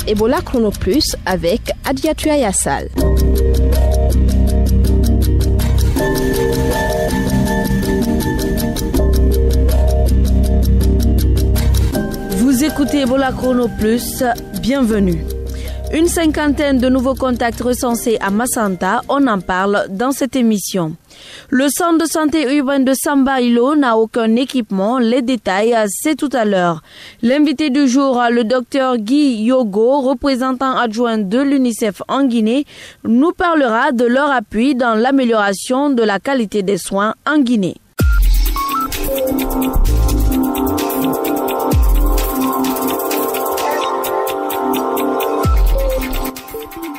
Ebola Chrono Plus avec Adiatua Yassal. Vous écoutez Ebola Chrono Plus, bienvenue. Une cinquantaine de nouveaux contacts recensés à Massanta, on en parle dans cette émission. Le centre de santé urbain de Sambailo n'a aucun équipement. Les détails, c'est tout à l'heure. L'invité du jour, le docteur Guy Yogo, représentant adjoint de l'UNICEF en Guinée, nous parlera de leur appui dans l'amélioration de la qualité des soins en Guinée.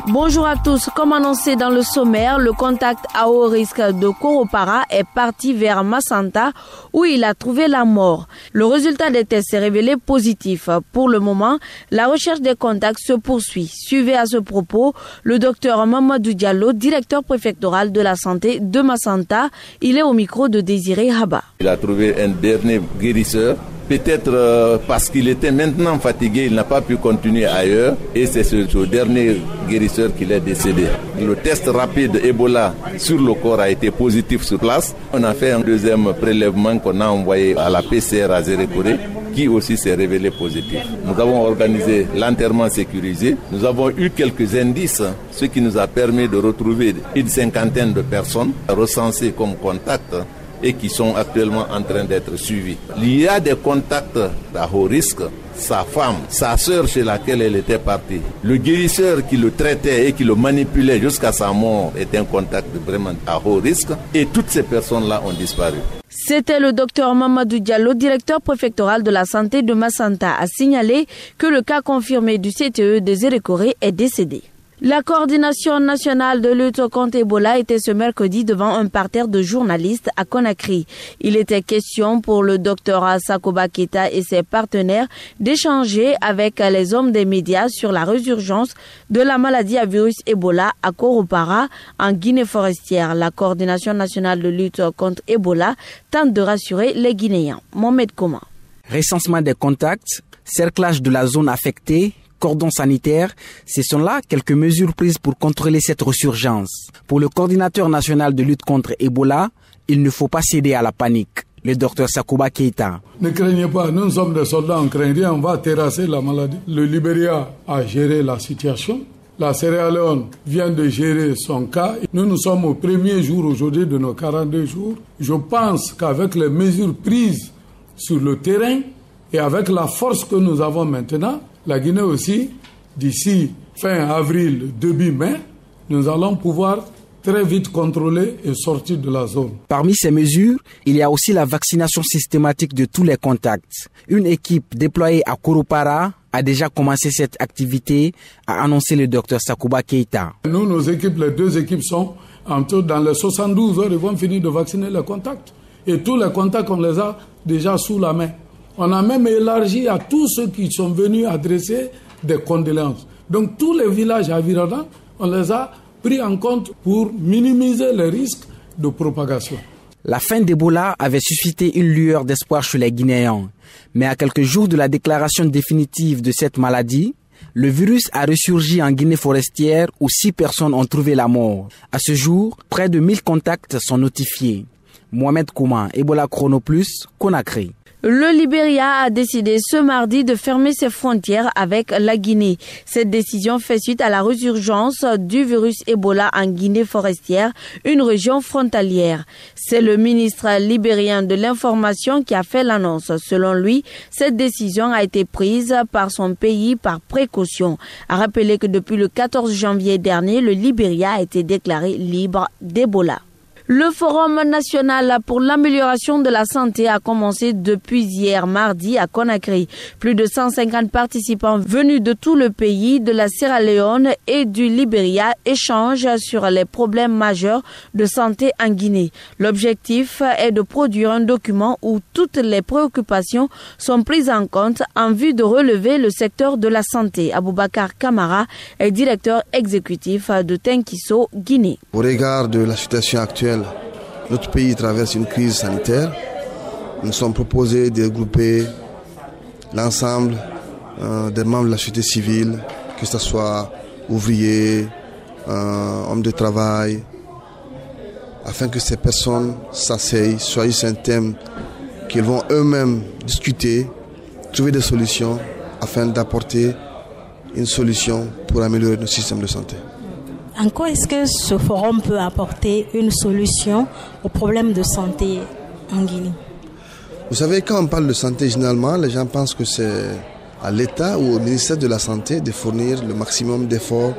Bonjour à tous. Comme annoncé dans le sommaire, le contact à haut risque de Koropara est parti vers Massanta où il a trouvé la mort. Le résultat des tests s'est révélé positif. Pour le moment, la recherche des contacts se poursuit. Suivez à ce propos le docteur Mamadou Diallo, directeur préfectoral de la santé de Massanta. Il est au micro de Désiré Haba. Il a trouvé un dernier guérisseur. Peut-être parce qu'il était maintenant fatigué, il n'a pas pu continuer ailleurs et c'est ce dernier guérisseur qu'il est décédé. Le test rapide Ebola sur le corps a été positif sur place. On a fait un deuxième prélèvement qu'on a envoyé à la PCR à Zérékoré qui aussi s'est révélé positif. Nous avons organisé l'enterrement sécurisé. Nous avons eu quelques indices, ce qui nous a permis de retrouver une cinquantaine de personnes recensées comme contacts et qui sont actuellement en train d'être suivis. Il y a des contacts à haut risque. Sa femme, sa sœur chez laquelle elle était partie, le guérisseur qui le traitait et qui le manipulait jusqu'à sa mort est un contact vraiment à haut risque et toutes ces personnes-là ont disparu. C'était le docteur Mamadou Diallo, directeur préfectoral de la santé de Massanta, a signalé que le cas confirmé du CTE de Zérékoré est décédé. La coordination nationale de lutte contre Ebola était ce mercredi devant un parterre de journalistes à Conakry. Il était question pour le docteur Sakoba Keita et ses partenaires d'échanger avec les hommes des médias sur la résurgence de la maladie à virus Ebola à Koropara, en Guinée forestière. La coordination nationale de lutte contre Ebola tente de rassurer les Guinéens. Mohamed Koma. Recensement des contacts, cerclage de la zone affectée, cordon sanitaire, ce sont là quelques mesures prises pour contrôler cette résurgence. Pour le coordinateur national de lutte contre Ebola, il ne faut pas céder à la panique. Le docteur Sakoba Keita. Ne craignez pas, nous sommes des soldats, on ne craint rien, on va terrasser la maladie. Le Libéria a géré la situation. La Sierra Leone vient de gérer son cas. Nous sommes au premier jour aujourd'hui de nos 42 jours. Je pense qu'avec les mesures prises sur le terrain et avec la force que nous avons maintenant, la Guinée aussi, d'ici fin avril, début mai, nous allons pouvoir très vite contrôler et sortir de la zone. Parmi ces mesures, il y a aussi la vaccination systématique de tous les contacts. Une équipe déployée à Koropara a déjà commencé cette activité, a annoncé le docteur Sakoba Keita. Nous, nos équipes, les deux équipes sont dans les 72 heures, ils vont finir de vacciner les contacts. Et tous les contacts, on les a déjà sous la main. On a même élargi à tous ceux qui sont venus adresser des condoléances. Donc tous les villages environnants, on les a pris en compte pour minimiser les risques de propagation. La fin d'Ebola avait suscité une lueur d'espoir chez les Guinéens. Mais à quelques jours de la déclaration définitive de cette maladie, le virus a ressurgi en Guinée forestière où 6 personnes ont trouvé la mort. À ce jour, près de 1000 contacts sont notifiés. Mohamed Kouma, Ebola Chrono Plus, Conakry. Le Libéria a décidé ce mardi de fermer ses frontières avec la Guinée. Cette décision fait suite à la résurgence du virus Ebola en Guinée forestière, une région frontalière. C'est le ministre libérien de l'Information qui a fait l'annonce. Selon lui, cette décision a été prise par son pays par précaution. A rappelé que depuis le 14 janvier dernier, le Libéria a été déclaré libre d'Ebola. Le Forum national pour l'amélioration de la santé a commencé depuis hier mardi à Conakry. Plus de 150 participants venus de tout le pays, de la Sierra Leone et du Libéria échangent sur les problèmes majeurs de santé en Guinée. L'objectif est de produire un document où toutes les préoccupations sont prises en compte en vue de relever le secteur de la santé. Aboubakar Kamara est directeur exécutif de Tenkiso, Guinée. Au regard de la situation actuelle, notre pays traverse une crise sanitaire nous sommes proposés de regrouper l'ensemble des membres de la société civile, que ce soit ouvriers, hommes de travail, afin que ces personnes s'asseyent, choisissent un thème qu'ils vont eux-mêmes discuter, trouver des solutions afin d'apporter une solution pour améliorer notre système de santé. En quoi est-ce que ce forum peut apporter une solution aux problèmes de santé en Guinée? Vous savez, quand on parle de santé, généralement, les gens pensent que c'est à l'État ou au ministère de la Santé de fournir le maximum d'efforts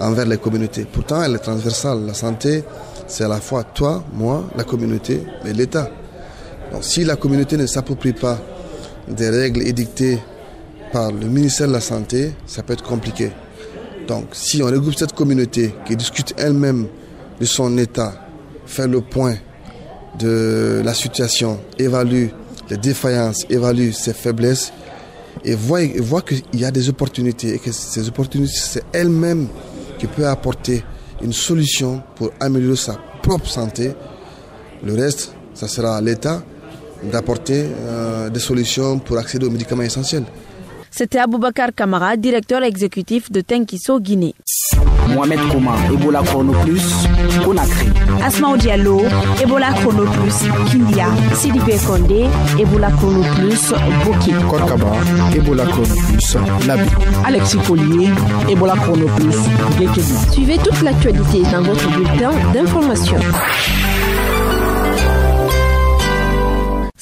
envers les communautés. Pourtant, elle est transversale. La santé, c'est à la fois toi, moi, la communauté et l'État. Donc, si la communauté ne s'approprie pas des règles édictées par le ministère de la Santé, ça peut être compliqué. Donc, si on regroupe cette communauté qui discute elle-même de son état, fait le point de la situation, évalue les défaillances, évalue ses faiblesses et voit qu'il y a des opportunités et que ces opportunités, c'est elle-même qui peut apporter une solution pour améliorer sa propre santé. Le reste, ça sera à l'État d'apporter des solutions pour accéder aux médicaments essentiels. C'était Aboubakar Kamara, directeur exécutif de Tenkiso Guinée. Mohamed Koma, Ebola Chrono Plus, Conakry. Asmaou Diallo, Ebola Chrono Plus, Kindia. Sidibé Kondé, Ebola Chrono Plus, Boki. Korkaba, Ebola Chrono Plus, Labi. Alexis Collier, Ebola Chrono Plus, Gekebi. Suivez toute l'actualité dans votre bulletin d'information.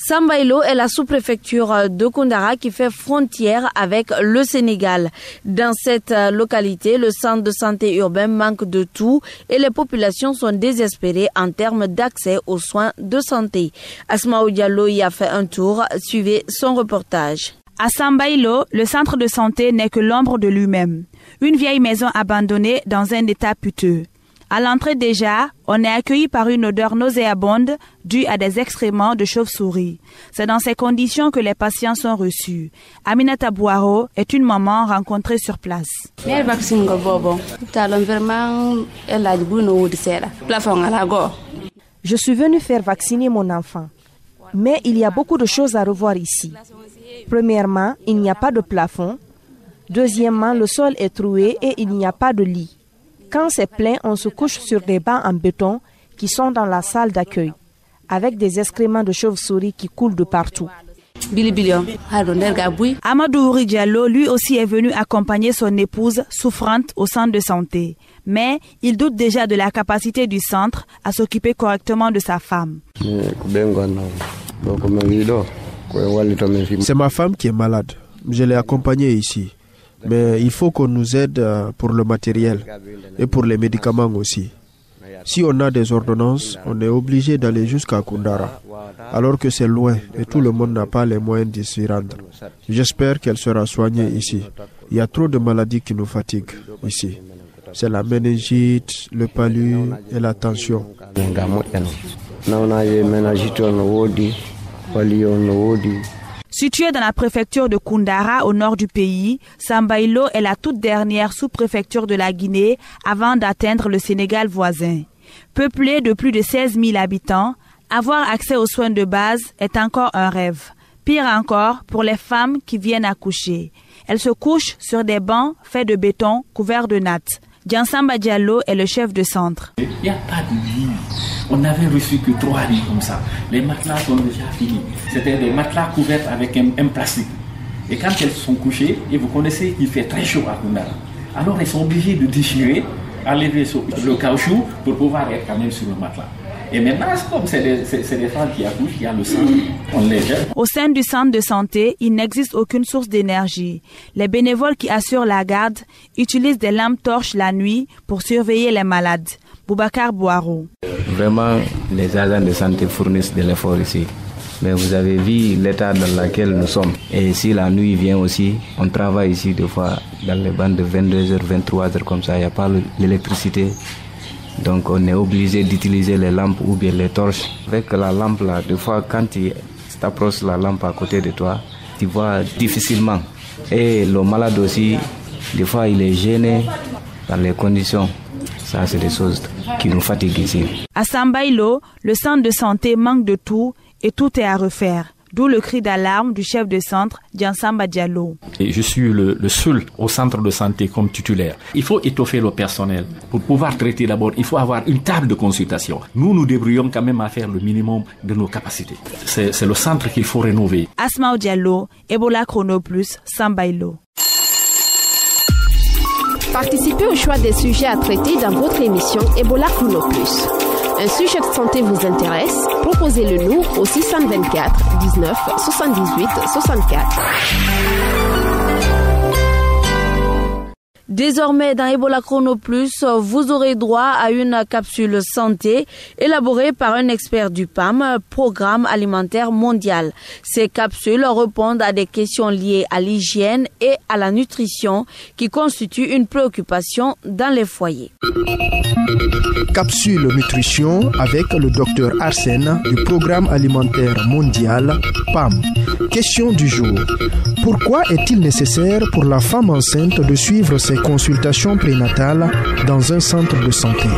Sambailo est la sous-préfecture de Koundara qui fait frontière avec le Sénégal. Dans cette localité, le centre de santé urbain manque de tout et les populations sont désespérées en termes d'accès aux soins de santé. Asmaou Diallo y a fait un tour. Suivez son reportage. À Sambailo, le centre de santé n'est que l'ombre de lui-même. Une vieille maison abandonnée dans un état piteux. À l'entrée déjà, on est accueilli par une odeur nauséabonde due à des excréments de chauve-souris. C'est dans ces conditions que les patients sont reçus. Aminata Bouaro est une maman rencontrée sur place. Je suis venue faire vacciner mon enfant. Mais il y a beaucoup de choses à revoir ici. Premièrement, il n'y a pas de plafond. Deuxièmement, le sol est troué et il n'y a pas de lit. Quand c'est plein, on se couche sur des bancs en béton qui sont dans la salle d'accueil, avec des excréments de chauve-souris qui coulent de partout. Amadou Ouri Diallo, lui aussi, est venu accompagner son épouse souffrante au centre de santé. Mais il doute déjà de la capacité du centre à s'occuper correctement de sa femme. C'est ma femme qui est malade. Je l'ai accompagnée ici. Mais il faut qu'on nous aide pour le matériel et pour les médicaments aussi. Si on a des ordonnances, on est obligé d'aller jusqu'à Koundara, alors que c'est loin et tout le monde n'a pas les moyens de s'y rendre. J'espère qu'elle sera soignée ici. Il y a trop de maladies qui nous fatiguent ici. C'est la méningite, le palu et la tension. Située dans la préfecture de Koundara, au nord du pays, Sambailo est la toute dernière sous-préfecture de la Guinée avant d'atteindre le Sénégal voisin. Peuplée de plus de 16 000 habitants, avoir accès aux soins de base est encore un rêve. Pire encore pour les femmes qui viennent accoucher. Elles se couchent sur des bancs faits de béton couverts de nattes. Diansamba Diallo est le chef de centre. Il n'y a pas de lit. On n'avait reçu que 3 lits comme ça. Les matelas sont déjà finis. C'était des matelas couverts avec un plastique. Et quand elles sont couchées, et vous connaissez qu'il fait très chaud à Koundara, alors elles sont obligées de déchirer, enlever le caoutchouc pour pouvoir être quand même sur le matelas. Et maintenant, comme c'est des femmes qui accouchent, il y a le sang, on les jette. Au sein du centre de santé, il n'existe aucune source d'énergie. Les bénévoles qui assurent la garde utilisent des lampes torches la nuit pour surveiller les malades. Boubacar Bouaro. Vraiment, les agents de santé fournissent de l'effort ici. Mais vous avez vu l'état dans lequel nous sommes. Et si la nuit vient aussi, on travaille ici des fois dans les bandes de 22h, 23h comme ça, il n'y a pas l'électricité. Donc on est obligé d'utiliser les lampes ou bien les torches. Avec la lampe là, des fois quand tu approches la lampe à côté de toi, tu vois difficilement. Et le malade aussi, des fois il est gêné par les conditions. Ça c'est des choses qui nous fatiguent ici. À Sambailo, le centre de santé manque de tout et tout est à refaire. D'où le cri d'alarme du chef de centre, Diansamba Diallo. Et je suis le seul au centre de santé comme titulaire. Il faut étoffer le personnel. Pour pouvoir traiter d'abord, il faut avoir une table de consultation. Nous débrouillons quand même à faire le minimum de nos capacités. C'est le centre qu'il faut rénover. Asmao Diallo, Ebola Chrono Plus, Sambailo. Participez au choix des sujets à traiter dans votre émission Ebola Chrono Plus. Un sujet de santé vous intéresse? Proposez-le nous au 624 19 78 64. Désormais, dans Ebola Chrono Plus, vous aurez droit à une capsule santé élaborée par un expert du PAM, Programme alimentaire mondial. Ces capsules répondent à des questions liées à l'hygiène et à la nutrition qui constituent une préoccupation dans les foyers. Capsule nutrition avec le docteur Arsène du Programme alimentaire mondial, PAM. Question du jour. Pourquoi est-il nécessaire pour la femme enceinte de suivre ses consultations prénatales dans un centre de santé?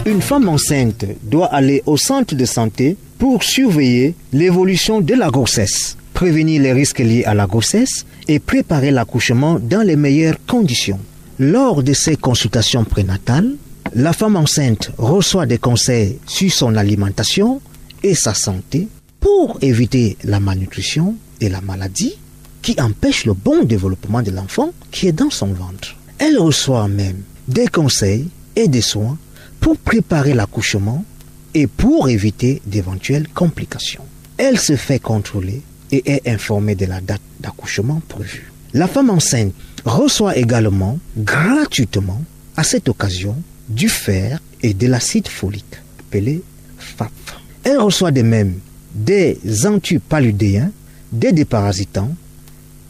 Une femme enceinte doit aller au centre de santé pour surveiller l'évolution de la grossesse, prévenir les risques liés à la grossesse et préparer l'accouchement dans les meilleures conditions. Lors de ces consultations prénatales, la femme enceinte reçoit des conseils sur son alimentation et sa santé pour éviter la malnutrition et la maladie qui empêchent le bon développement de l'enfant qui est dans son ventre. Elle reçoit même des conseils et des soins pour préparer l'accouchement et pour éviter d'éventuelles complications. Elle se fait contrôler et est informée de la date d'accouchement prévue. La femme enceinte reçoit également gratuitement à cette occasion du fer et de l'acide folique, appelé FAF. Elle reçoit de même des antipaludéens, des déparasitants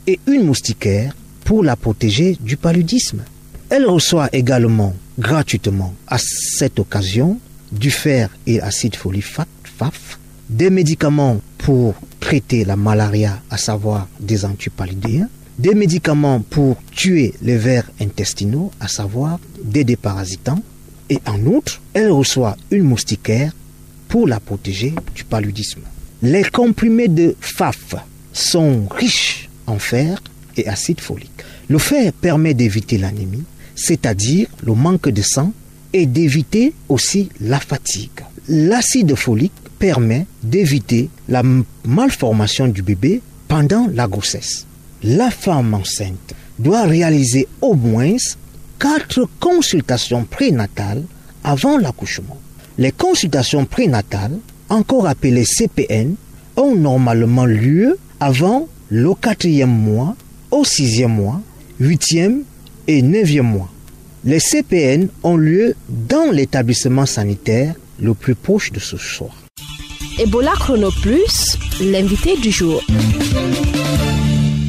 et une moustiquaire pour la protéger du paludisme. Elle reçoit également gratuitement à cette occasion du fer et acide folique FAF, des médicaments pour traiter la malaria, à savoir des antipaludéens, des médicaments pour tuer les vers intestinaux, à savoir des déparasitants, et en outre, elle reçoit une moustiquaire pour la protéger du paludisme. Les comprimés de FAF sont riches en fer et acide folique. Le fer permet d'éviter l'anémie, c'est-à-dire le manque de sang, et d'éviter aussi la fatigue. L'acide folique permet d'éviter la malformation du bébé pendant la grossesse. La femme enceinte doit réaliser au moins 4 consultations prénatales avant l'accouchement. Les consultations prénatales, encore appelées CPN, ont normalement lieu avant le 4e mois, au 6e mois, 8e et 9e mois. Les CPN ont lieu dans l'établissement sanitaire le plus proche de ce soir. Ebola Chrono Plus, l'invité du jour.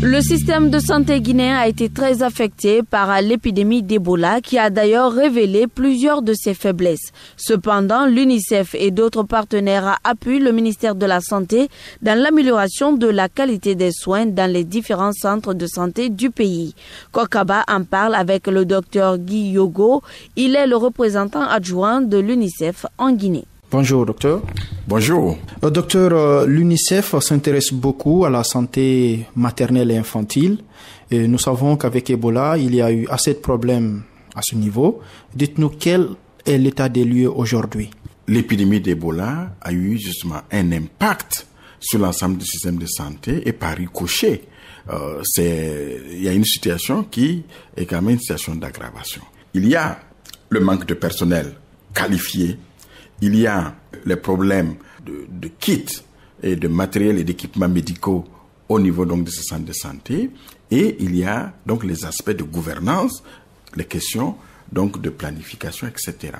Le système de santé guinéen a été très affecté par l'épidémie d'Ebola qui a d'ailleurs révélé plusieurs de ses faiblesses. Cependant, l'UNICEF et d'autres partenaires appuient le ministère de la Santé dans l'amélioration de la qualité des soins dans les différents centres de santé du pays. Kokaba en parle avec le docteur Guy Yogo. Il est le représentant adjoint de l'UNICEF en Guinée. Bonjour docteur. Bonjour. Docteur, l'UNICEF s'intéresse beaucoup à la santé maternelle et infantile. Et nous savons qu'avec Ebola, il y a eu assez de problèmes à ce niveau. Dites-nous quel est l'état des lieux aujourd'hui. L'épidémie d'Ebola a eu justement un impact sur l'ensemble du système de santé et par ricochet, il y a une situation qui est quand même une situation d'aggravation. Il y a le manque de personnel qualifié. Il y a les problèmes de kits et de matériel et d'équipements médicaux au niveau donc de ces centres de santé, et il y a donc les aspects de gouvernance, les questions donc de planification, etc.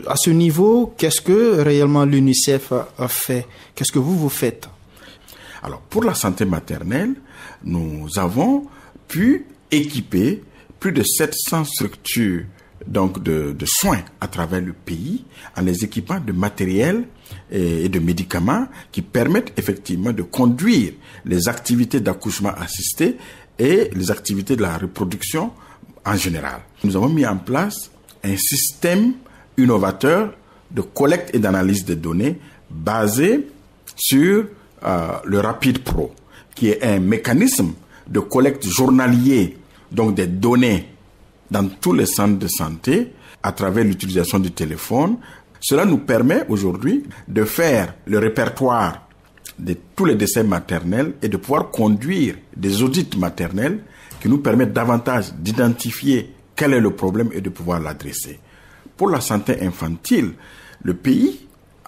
À ce niveau, qu'est-ce que réellement l'UNICEF a fait? Qu'est-ce que vous faites? Alors, pour la santé maternelle, nous avons pu équiper plus de 700 structures donc de soins à travers le pays en les équipant de matériel et de médicaments qui permettent effectivement de conduire les activités d'accouchement assisté et les activités de la reproduction en général. Nous avons mis en place un système innovateur de collecte et d'analyse des données basé sur le Rapid Pro, qui est un mécanisme de collecte journalier, donc des données dans tous les centres de santé à travers l'utilisation du téléphone. Cela nous permet aujourd'hui de faire le répertoire de tous les décès maternels et de pouvoir conduire des audits maternels qui nous permettent davantage d'identifier quel est le problème et de pouvoir l'adresser. Pour la santé infantile, le pays,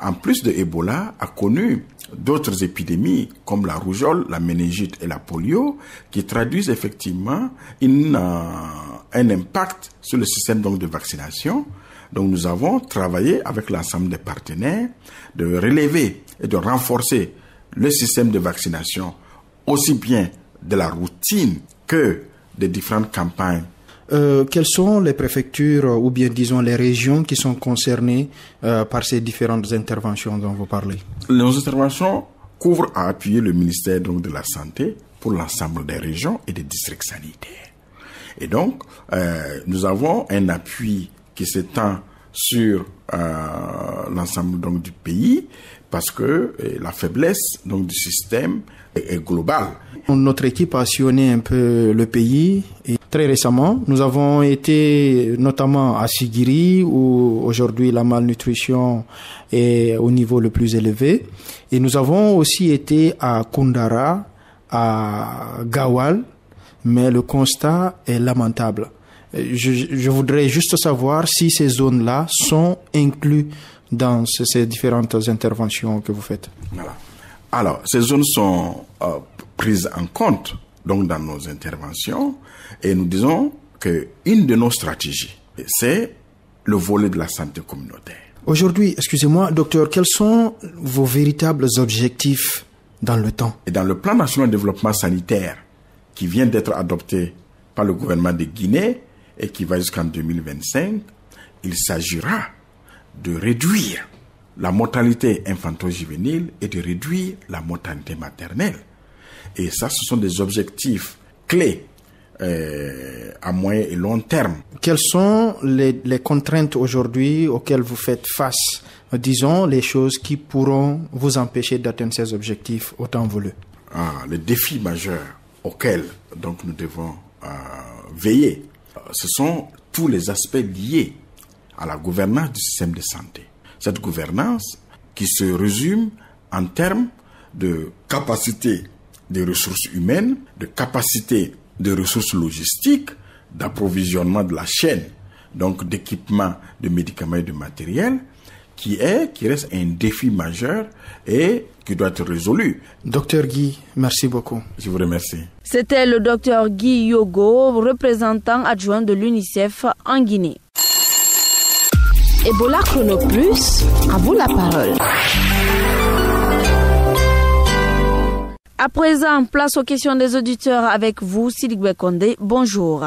en plus de Ebola, a connu d'autres épidémies comme la rougeole, la méningite et la polio qui traduisent effectivement un impact sur le système donc, de vaccination. Donc nous avons travaillé avec l'ensemble des partenaires de relever et de renforcer le système de vaccination aussi bien de la routine que des différentes campagnes. Quelles sont les préfectures ou bien disons les régions qui sont concernées par ces différentes interventions dont vous parlez? Nos interventions couvrent à appuyer le ministère donc, de la Santé pour l'ensemble des régions et des districts sanitaires. Et donc, nous avons un appui qui s'étend sur l'ensemble donc, du pays parce que la faiblesse donc, du système est globale. Notre équipe a sillonné un peu le pays et très récemment, nous avons été notamment à Sigiri où aujourd'hui la malnutrition est au niveau le plus élevé et nous avons aussi été à Kundara, à Gawal, mais le constat est lamentable. Je voudrais juste savoir si ces zones-là sont incluses dans ces différentes interventions que vous faites. Voilà. Alors, ces zones sont prises en compte donc dans nos interventions et nous disons qu'une de nos stratégies, c'est le volet de la santé communautaire. Aujourd'hui, excusez-moi, docteur, quels sont vos véritables objectifs dans le temps? Et dans le plan national de développement sanitaire qui vient d'être adopté par le gouvernement de Guinée et qui va jusqu'en 2025, il s'agira de réduire la mortalité infanto-juvénile et de réduire la mortalité maternelle. Et ça, ce sont des objectifs clés à moyen et long terme. Quelles sont les contraintes aujourd'hui auxquelles vous faites face? Disons les choses qui pourront vous empêcher d'atteindre ces objectifs autant voulus. Les défis majeurs auxquels donc, nous devons veiller, ce sont tous les aspects liés à la gouvernance du système de santé. Cette gouvernance qui se résume en termes de capacité des ressources humaines, de capacité de ressources logistiques, d'approvisionnement de la chaîne, donc d'équipement, de médicaments et de matériel, qui reste un défi majeur et qui doit être résolu. Docteur Guy, merci beaucoup. Je vous remercie. C'était le docteur Guy Yogo, représentant adjoint de l'UNICEF en Guinée. Ebola Chrono Plus, à vous la parole. À présent, place aux questions des auditeurs avec vous, Sidibé Kondé. Bonjour.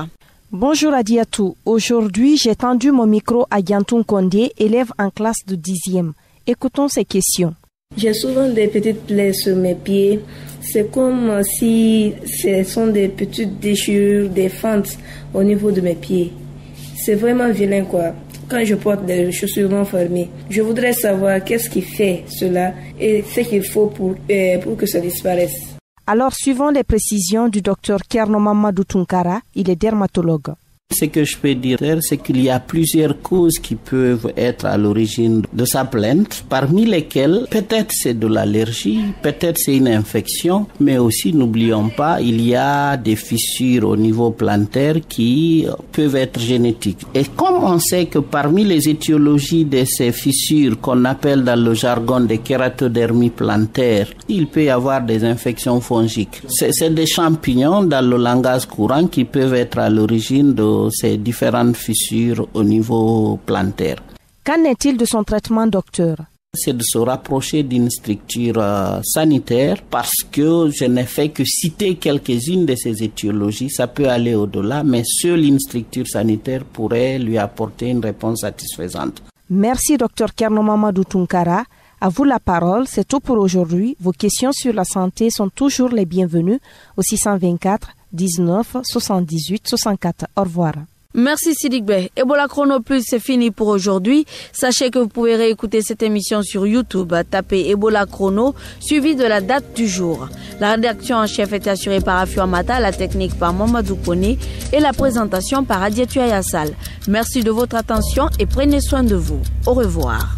Bonjour Adiatou. Aujourd'hui, j'ai tendu mon micro à Yantoun Kondé, élève en classe de 10e. Écoutons ses questions. J'ai souvent des petites plaies sur mes pieds. C'est comme si ce sont des petites déchirures, des fentes au niveau de mes pieds. C'est vraiment vilain quoi. Quand je porte des chaussures non fermées, je voudrais savoir qu'est-ce qui fait cela et ce qu'il faut pour que ça disparaisse. Alors, suivant les précisions du docteur Kerno Mamadou Tunkara, il est dermatologue. Ce que je peux dire, c'est qu'il y a plusieurs causes qui peuvent être à l'origine de sa plainte, parmi lesquelles peut-être c'est de l'allergie, peut-être c'est une infection, mais aussi n'oublions pas, il y a des fissures au niveau plantaire qui peuvent être génétiques. Et comme on sait que parmi les étiologies de ces fissures qu'on appelle dans le jargon des kératodermies plantaires, il peut y avoir des infections fongiques. C'est des champignons dans le langage courant qui peuvent être à l'origine de ces différentes fissures au niveau plantaire. Qu'en est-il de son traitement, docteur? C'est de se rapprocher d'une structure sanitaire parce que je n'ai fait que citer quelques-unes de ces étiologies. Ça peut aller au-delà, mais seule une structure sanitaire pourrait lui apporter une réponse satisfaisante. Merci, docteur Kerno Mamadou Tunkara. À vous la parole, c'est tout pour aujourd'hui. Vos questions sur la santé sont toujours les bienvenues au 624 19 78 64. Au revoir. Merci Sidikbe. Ebola Chrono Plus, c'est fini pour aujourd'hui. Sachez que vous pouvez réécouter cette émission sur YouTube. Tapez Ebola Chrono, suivi de la date du jour. La rédaction en chef est assurée par Afio Amata, la technique par Mamadou Kone et la présentation par Adiatou Ayassal. Merci de votre attention et prenez soin de vous. Au revoir.